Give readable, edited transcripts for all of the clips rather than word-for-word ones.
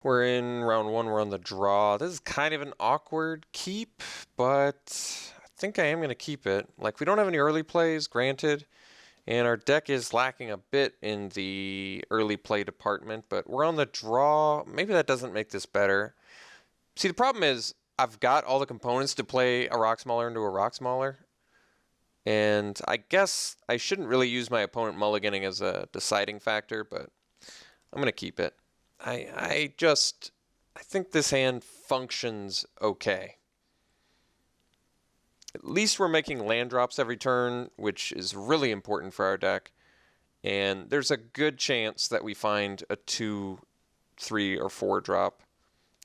We're in round one, we're on the draw. This is kind of an awkward keep, but I think I am going to keep it. Like, we don't have any early plays, granted, and our deck is lacking a bit in the early play department, but we're on the draw. Maybe that doesn't make this better. See, the problem is I've got all the components to play a Rock Smaller into a Rock Smaller, and I guess I shouldn't really use my opponent mulliganing as a deciding factor, but I'm going to keep it. I think this hand functions okay. At least we're making land drops every turn, which is really important for our deck. And there's a good chance that we find a 2, 3, or 4 drop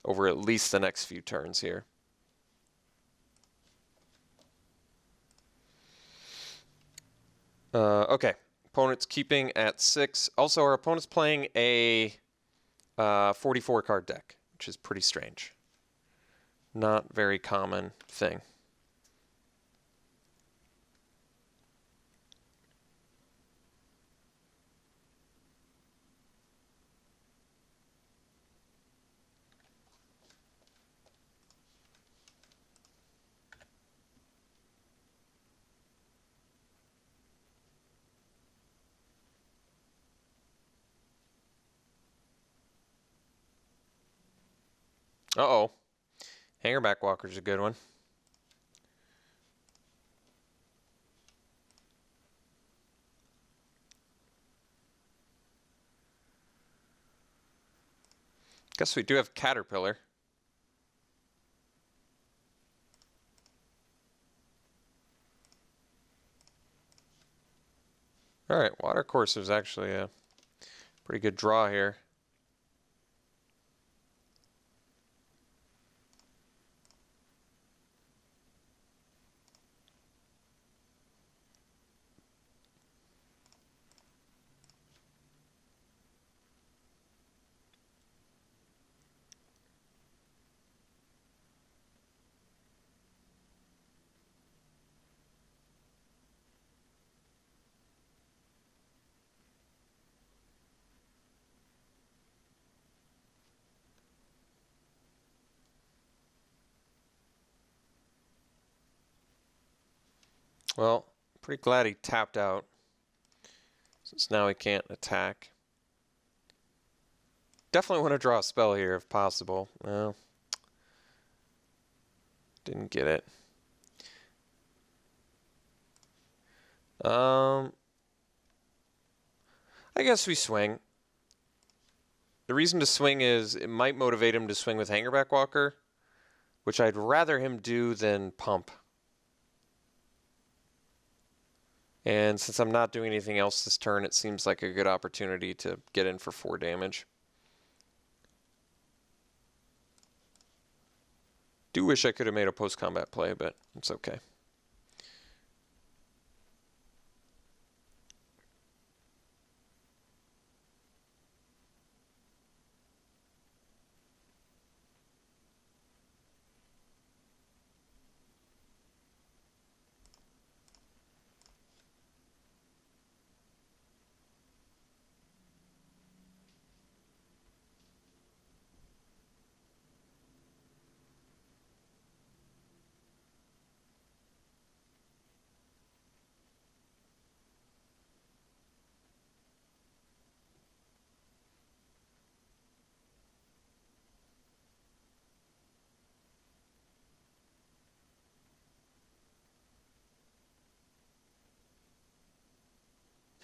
over at least the next few turns here. Okay, opponent's keeping at 6. Also, our opponent's playing a 44 card deck, which is pretty strange. Not very common thing. Uh-oh. Hangerback Walker's a good one. Guess we do have Caterpillar. Alright, Watercourse is actually a pretty good draw here. Well, pretty glad he tapped out, since now he can't attack. Definitely want to draw a spell here if possible. Well, didn't get it. I guess we swing. The reason to swing is it might motivate him to swing with Hangerback Walker, which I'd rather him do than pump. And since I'm not doing anything else this turn, it seems like a good opportunity to get in for 4 damage. Do wish I could have made a post-combat play, but it's okay.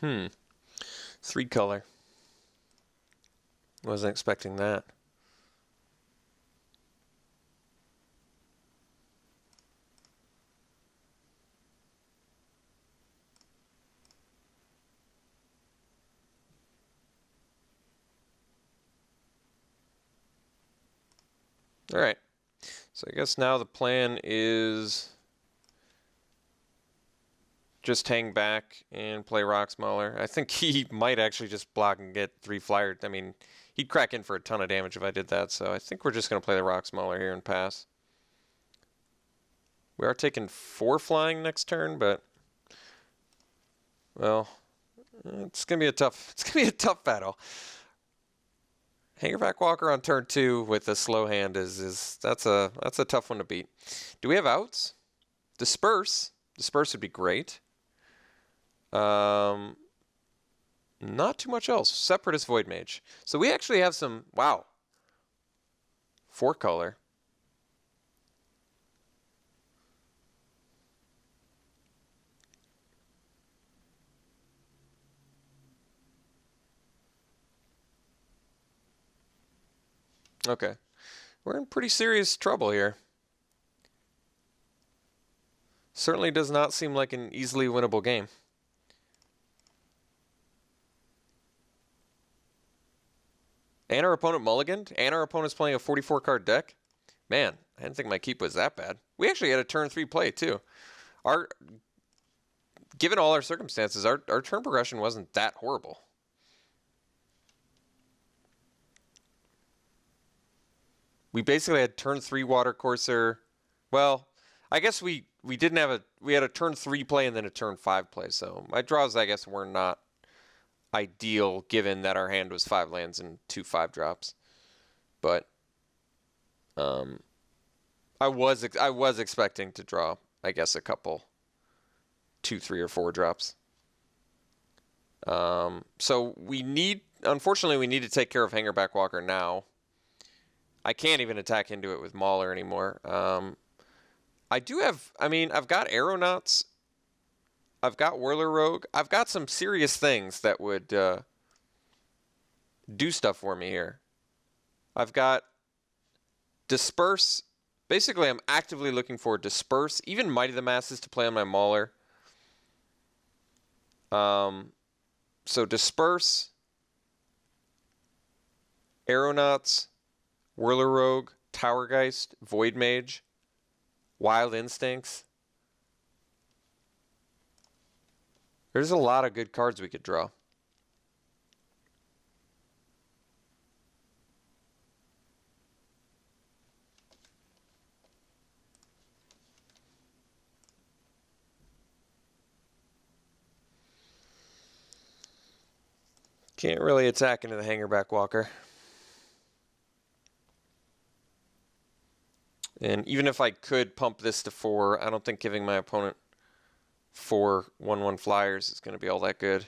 Hmm. 3 color. Wasn't expecting that. All right. So I guess now the plan is just hang back and play Rock Smaller. I think he might actually just block and get 3 flyer. I mean, he'd crack in for a ton of damage if I did that, so I think we're just going to play the Rock Smaller here and pass. We are taking 4 flying next turn, but well, it's gonna be a tough battle. Hangerback Walker on turn 2 with a slow hand that's a tough one to beat. Do we have outs? Disperse. Disperse would be great. Not too much else. Separatist Void Mage. So we actually have some, wow. 4 color. Okay. We're in pretty serious trouble here. Certainly does not seem like an easily winnable game. And our opponent mulliganed, and our opponent's playing a 44-card deck. Man, I didn't think my keep was that bad. We actually had a turn 3 play, too. Given all our circumstances, our turn progression wasn't that horrible. We basically had turn 3 Watercourser. Well, I guess we didn't have we had a turn 3 play and then a turn 5 play. So my draws, I guess, were not ideal given that our hand was 5 lands and 2 5-drops. But I was expecting to draw, I guess, a couple 2, 3, or 4 drops. So unfortunately, we need to take care of Hangerback Walker now. I can't even attack into it with Mauler anymore. I've got Aeronauts. I've got Whirler Rogue. I've got some serious things that would do stuff for me here. I've got Disperse. Basically, I'm actively looking for Disperse, even Mighty the Masses to play on my Mauler. So Disperse, Aeronauts, Whirler Rogue, Towergeist, Void Mage, Wild Instincts. There's a lot of good cards we could draw. Can't really attack into the Hangerback Walker. And even if I could pump this to 4, I don't think giving my opponent 4 1/1 flyers is going to be all that good.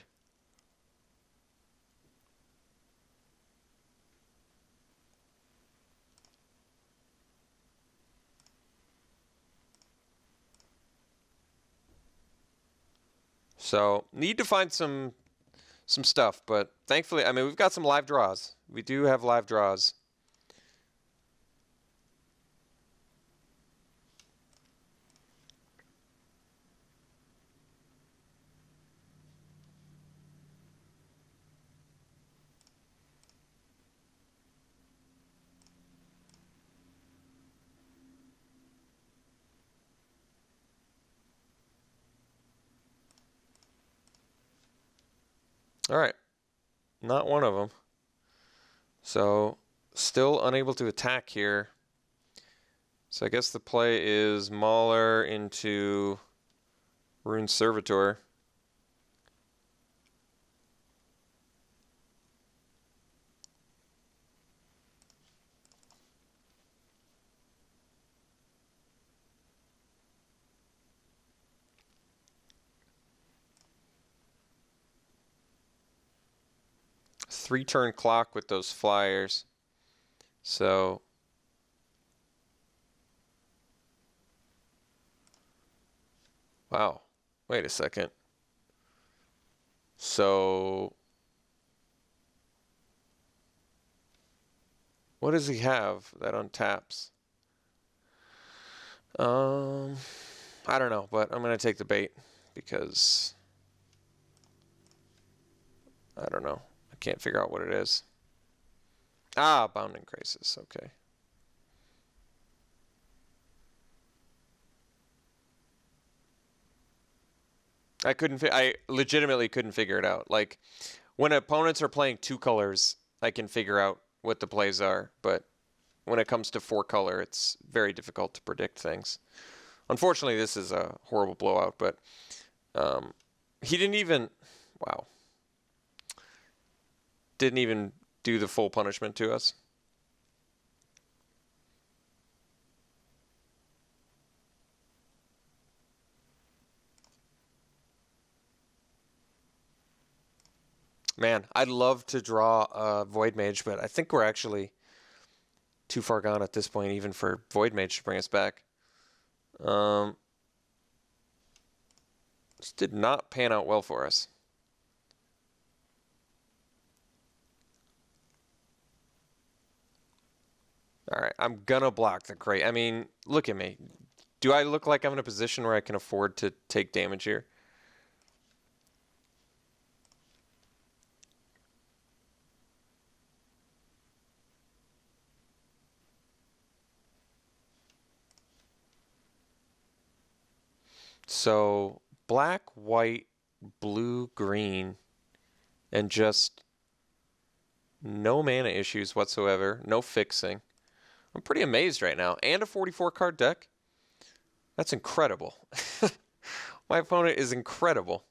So need to find some stuff, but thankfully, I mean, we've got some live draws. We do have live draws. All right, not one of them. So still unable to attack here. So I guess the play is Mauler into Rune Servitor. Three-turn clock with those flyers. So wow, wait a second. So what does he have that untaps? I don't know, but I'm going to take the bait because I don't know. I can't figure out what it is. Ah, Bounding Crisis. Okay. I legitimately couldn't figure it out. Like, when opponents are playing 2 colors, I can figure out what the plays are, but when it comes to 4 color, it's very difficult to predict things. Unfortunately, this is a horrible blowout, but he didn't even, wow. Didn't even do the full punishment to us. Man, I'd love to draw a Void Mage, but I think we're actually too far gone at this point, even for Void Mage to bring us back. This did not pan out well for us. All right, I'm gonna block the crate. I mean, look at me. Do I look like I'm in a position where I can afford to take damage here? So black, white, blue, green, and just no mana issues whatsoever. No fixing. I'm pretty amazed right now. And a 44 card deck. That's incredible. My opponent is incredible.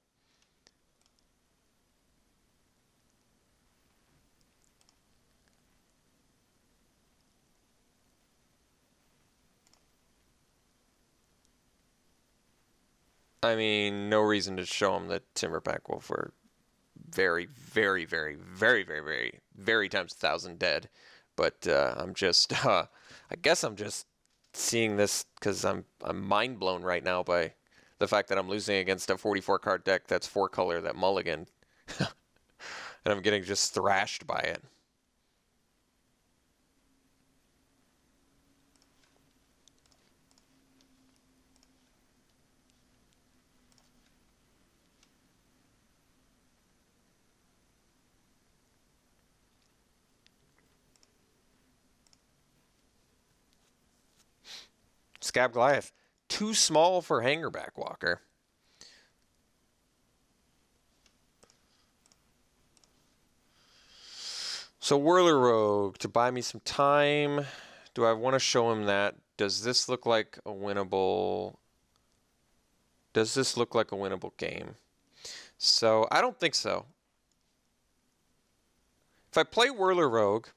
I mean, no reason to show him that Timberback Wolf were very, very, very, very, very, very, very times 1,000 dead. But I'm just, I guess I'm just seeing this because I'm mind blown right now by the fact that I'm losing against a 44 card deck that's 4-color that mulligan, and I'm getting just thrashed by it. Scab Goliath, too small for Hangerback Walker. So Whirler Rogue to buy me some time. Do I want to show him that? Does this look like a winnable? Does this look like a winnable game? So I don't think so. If I play Whirler Rogue,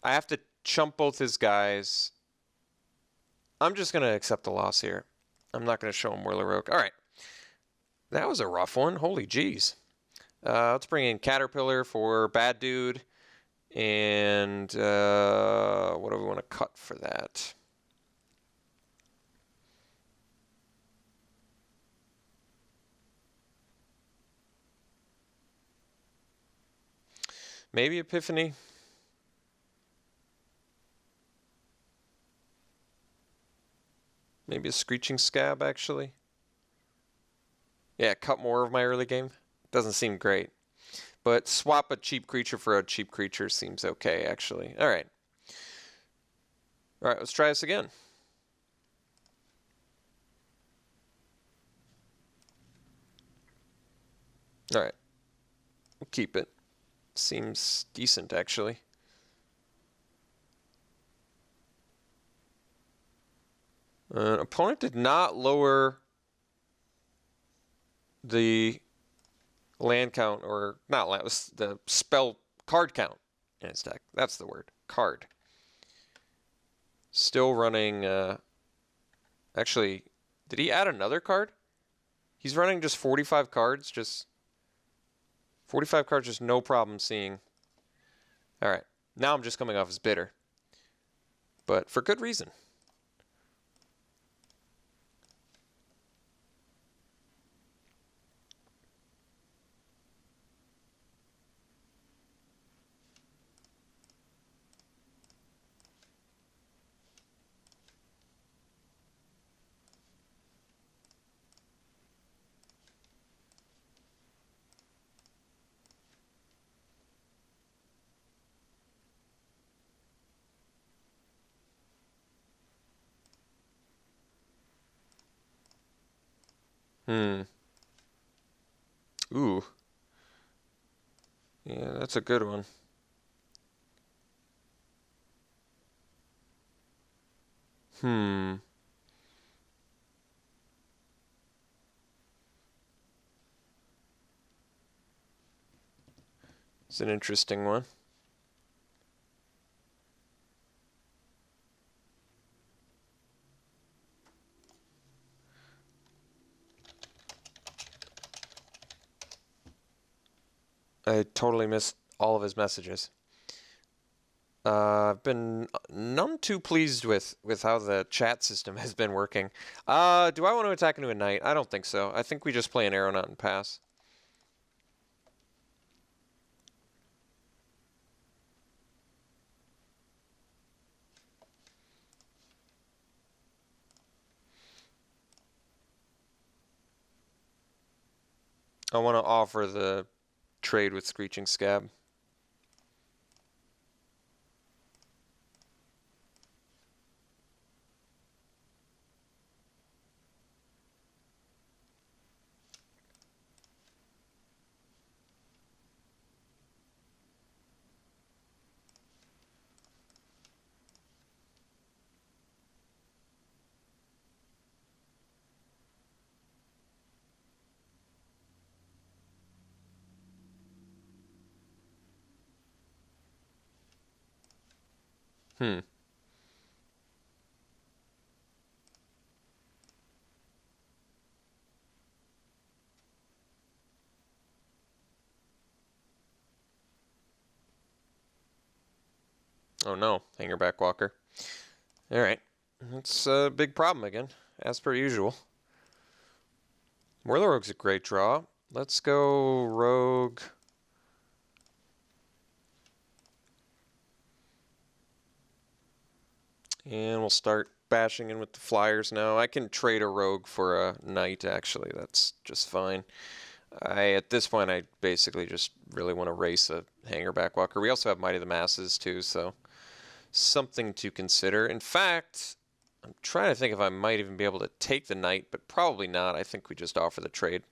I have to chump both his guys. I'm just going to accept the loss here. I'm not going to show him Whirler Rogue. All right. That was a rough one. Holy jeez. Let's bring in Caterpillar for Bad Dude. And what do we want to cut for that? Maybe Epiphany. Maybe a Screeching Scab, actually. Yeah, cut more of my early game. Doesn't seem great. But swap a cheap creature for a cheap creature seems okay, actually. All right. All right, let's try this again. All right. We'll keep it. Seems decent, actually. Opponent did not lower the land count, or not land, the spell card count in his deck. That's the word. Card. Still running, actually, did he add another card? He's running just 45 cards, just 45 cards, just no problem seeing. All right. Now I'm just coming off as bitter. But for good reason. Ooh. Yeah, that's a good one. It's an interesting one. I totally missed all of his messages. I've been none too pleased with how the chat system has been working. Do I want to attack into a knight? I don't think so. I think we just play an aeronaut and pass. I want to offer the trade with Screeching Scab. Hmm. Oh no, Hangerback Walker. Alright. It's a big problem again, as per usual. Warlord Rogue's a great draw. Let's go Rogue. And we'll start bashing in with the flyers now. I can trade a rogue for a knight, actually. That's just fine. At this point, I basically just really want to race a Hangerback Walker. We also have Might of the Masses, too, so something to consider. In fact, I'm trying to think if I might even be able to take the knight, but probably not. I think we just offer the trade.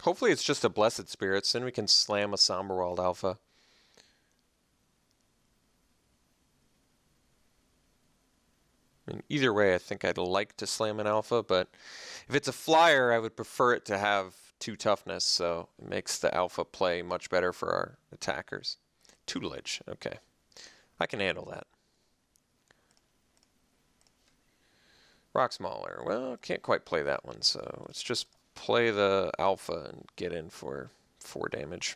Hopefully it's just a Blessed Spirits, then we can slam a Somberwald Alpha. I mean, either way, I think I'd like to slam an Alpha, but if it's a flyer, I would prefer it to have 2 toughness, so it makes the Alpha play much better for our attackers. Tutelage, okay. I can handle that. Rock Smaller, well, can't quite play that one, so let's just play the Alpha and get in for 4 damage.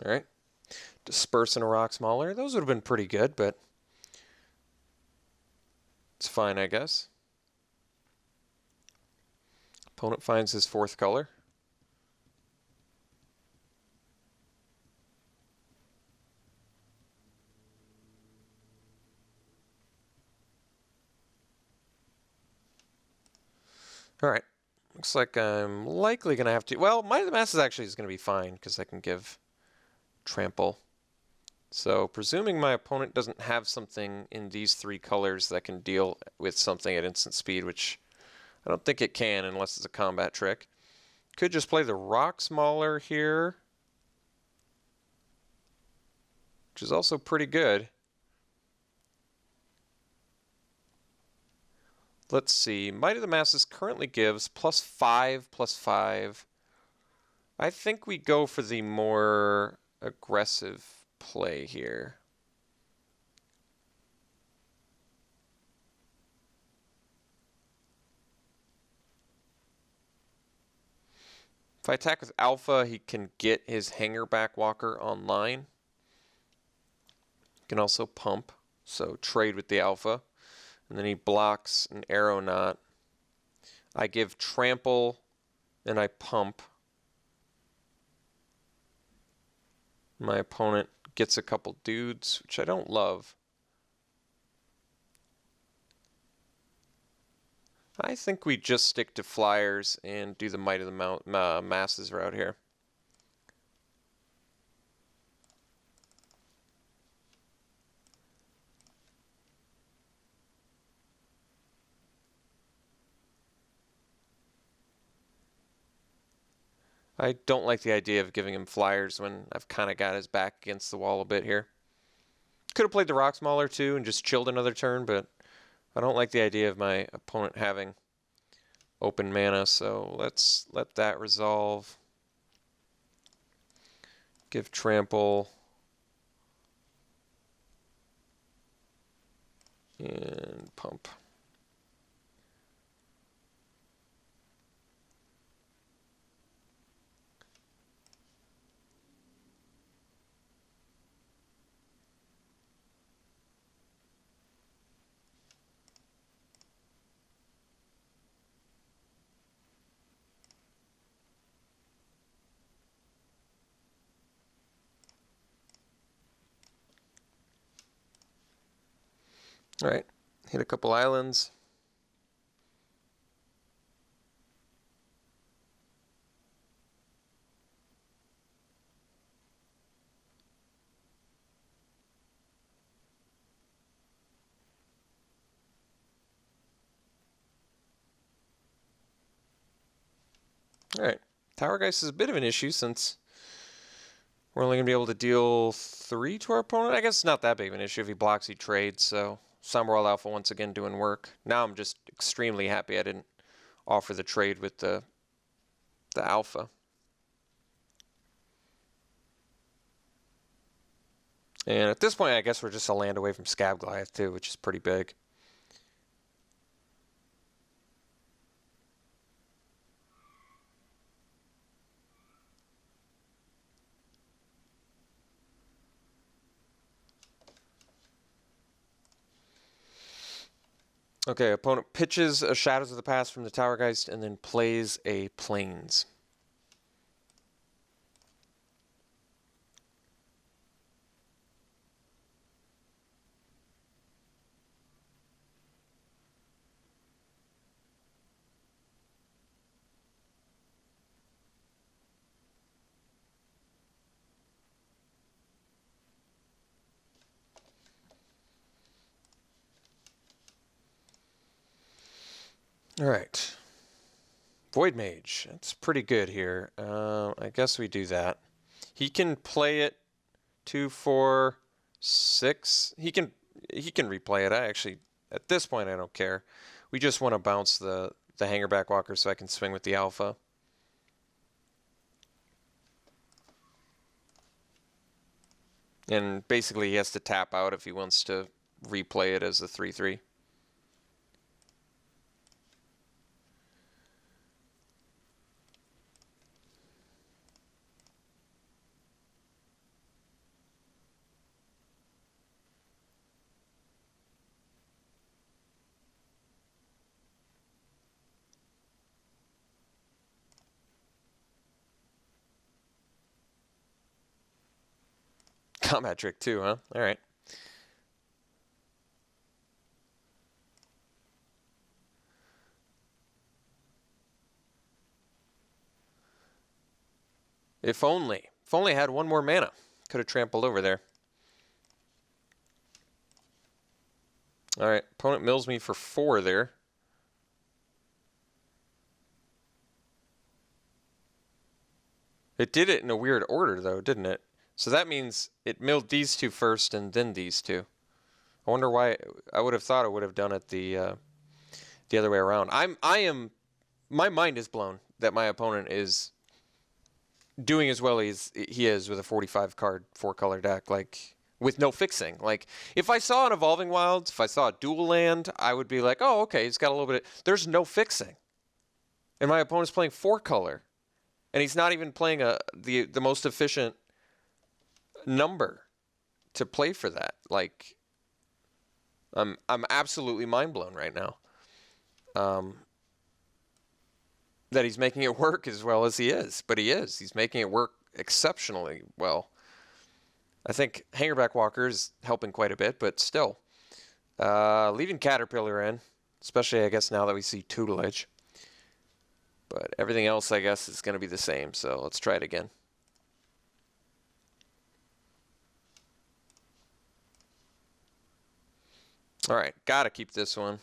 All right. Disperse and a Rock Smaller. Those would have been pretty good, but it's fine, I guess. Opponent finds his 4th color. All right. Looks like I'm likely going to have to... Well, Might of the Masses actually is going to be fine because I can give Trample. So presuming my opponent doesn't have something in these 3 colors that can deal with something at instant speed, which I don't think it can unless it's a combat trick. Could just play the Rock Smaller here, which is also pretty good. Let's see. Might of the Masses currently gives +5/+5. I think we go for the more aggressive play here. If I attack with Alpha, he can get his Hangerback Walker online. He can also pump, so trade with the Alpha. And then he blocks an Aeronaut. I give Trample, and I pump. My opponent gets a couple dudes, which I don't love. I think we just stick to flyers and do the Might of the Masses route here. I don't like the idea of giving him flyers when I've kind of got his back against the wall a bit here. Could have played the Rock Mauler too and just chilled another turn, but I don't like the idea of my opponent having open mana, so let's let that resolve. Give Trample. And pump. All right, hit a couple islands. All right, Tower Geist is a bit of an issue since we're only going to be able to deal 3 to our opponent. I guess it's not that big of an issue. If he blocks, he trades, so Summerwall Alpha once again doing work. Now I'm just extremely happy I didn't offer the trade with the Alpha. And at this point, I guess we're just a land away from Scab Goliath too, which is pretty big. Okay, opponent pitches a Shadows of the Past from the Tower Geist and then plays a Plains. All right. Void Mage. That's pretty good here. I guess we do that. He can play it 2, 4, 6. He can replay it. I actually, at this point, I don't care. We just want to bounce the Hangerback Walker so I can swing with the Alpha. And basically, he has to tap out if he wants to replay it as a 3/3. Combat trick too, huh? All right. If only I had 1 more mana. Could have trampled over there. All right, opponent mills me for 4 there. It did it in a weird order though, didn't it? So that means it milled these 2 first and then these 2. I wonder why. I would have thought it would have done it the other way around. My mind is blown that my opponent is doing as well as he is with a 45 card 4-color deck, like with no fixing. Like if I saw an Evolving Wilds, if I saw a dual land, I would be like, oh, okay, he's got a little bit. There's no fixing, and my opponent's playing 4-color. And he's not even playing the most efficient number to play for that. Like, I'm absolutely mind blown right now. That he's making it work as well as he is. But he is. He's making it work exceptionally well. I think Hangerback Walker is helping quite a bit, but still. Leaving Caterpillar in, especially I guess now that we see tutelage. But everything else I guess is going to be the same, so let's try it again. Alright, gotta keep this one.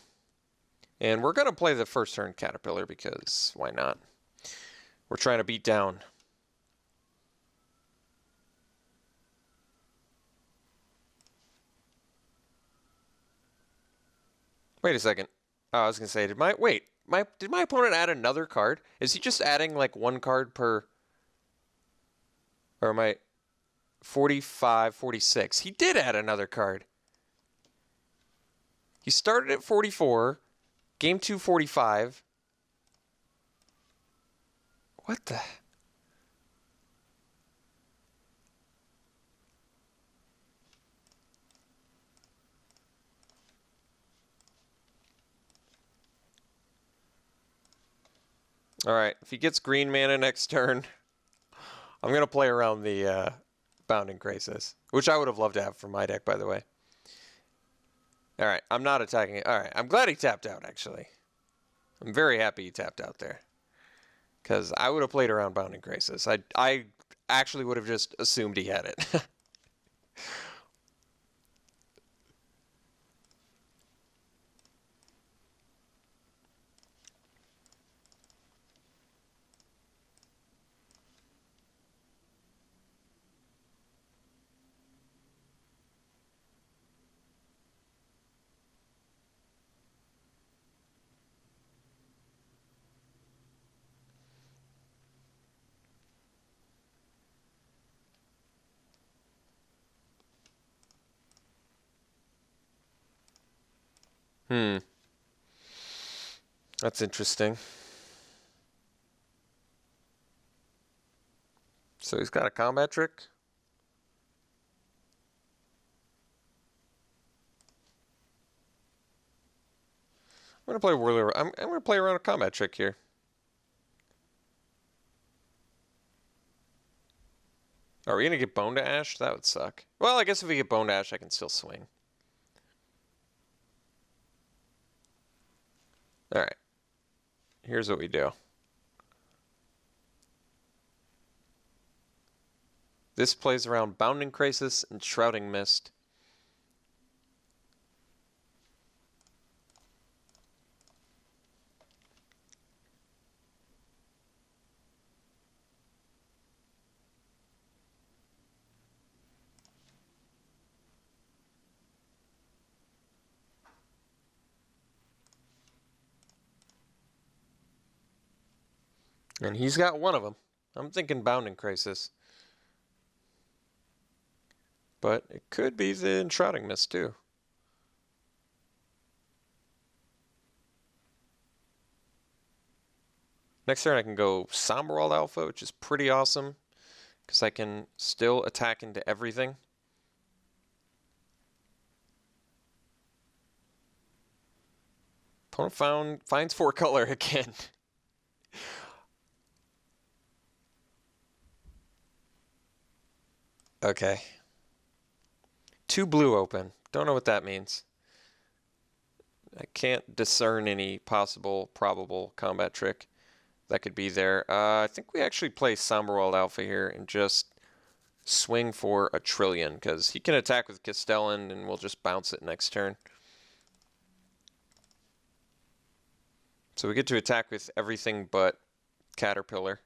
And we're going to play the first turn Caterpillar because why not? We're trying to beat down. Wait a second. Oh, I was going to say, did my opponent add another card? Is he just adding like one card per... Or am I... 45, 46. He did add another card. He started at 44. Game 2, 45. What the... Alright, if he gets green mana next turn, I'm going to play around the Bounding Crisis, which I would have loved to have for my deck, by the way. Alright, I'm not attacking it. Alright, I'm glad he tapped out, actually. I'm very happy he tapped out there. Because I would have played around Bounding Crisis. I actually would have just assumed he had it. That's interesting. So he's got a combat trick. I'm gonna play Whirler. I'm gonna play around a combat trick here. Are we gonna get Bone to Ash? That would suck. Well, I guess if we get Bone to Ash, I can still swing. Alright. Here's what we do. This plays around Bounding Crisis and Shrouding Mist. And he's got one of them. I'm thinking Bounding Crisis. But it could be the Enshrouding Mist too. Next turn I can go Somberwald Alpha, which is pretty awesome. Because I can still attack into everything. Opponent finds 4 color again. Okay. 2 blue open. Don't know what that means. I can't discern any possible, probable combat trick that could be there. I think we actually play Somberwald Alpha here and just swing for a trillion, because he can attack with Castellan and we'll just bounce it next turn. So we get to attack with everything but Caterpillar.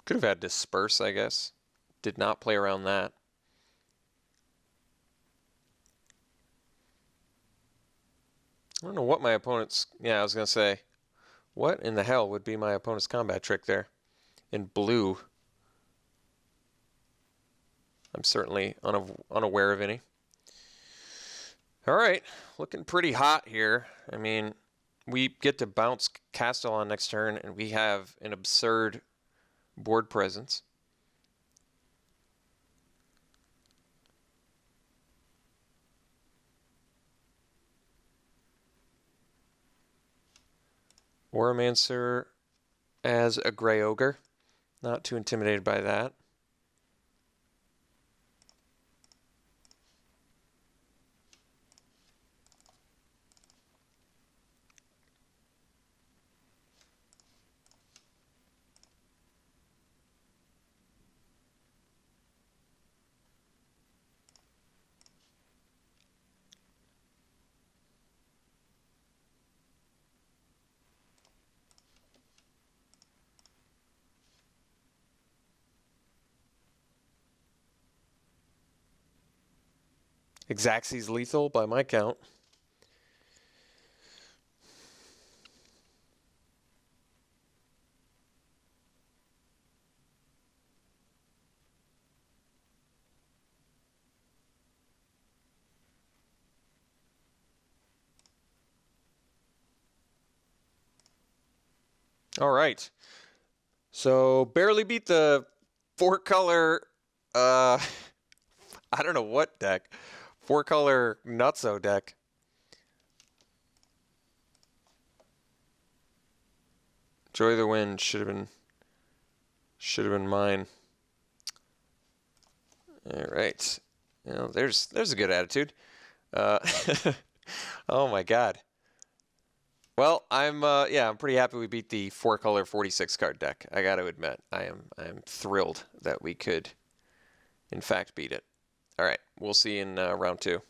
Could have had Disperse, I guess. Did not play around that. I don't know what my opponent's... Yeah, I was going to say, What in the hell would be my opponent's combat trick there? In blue. I'm certainly unaware of any. All right, looking pretty hot here. I mean, we get to bounce Castle on next turn, and we have an absurd board presence. Oromancer as a Grey Ogre. Not too intimidated by that. Xaxey's lethal by my count. All right. So barely beat the 4-color, I don't know what deck. 4-color Nutso deck. Joy the Wind should have been mine. All right. You know, there's a good attitude. Oh my God. Well, I'm pretty happy we beat the 4-color 46-card deck. I got to admit, I'm thrilled that we could, in fact, beat it. All right, we'll see you in round 2.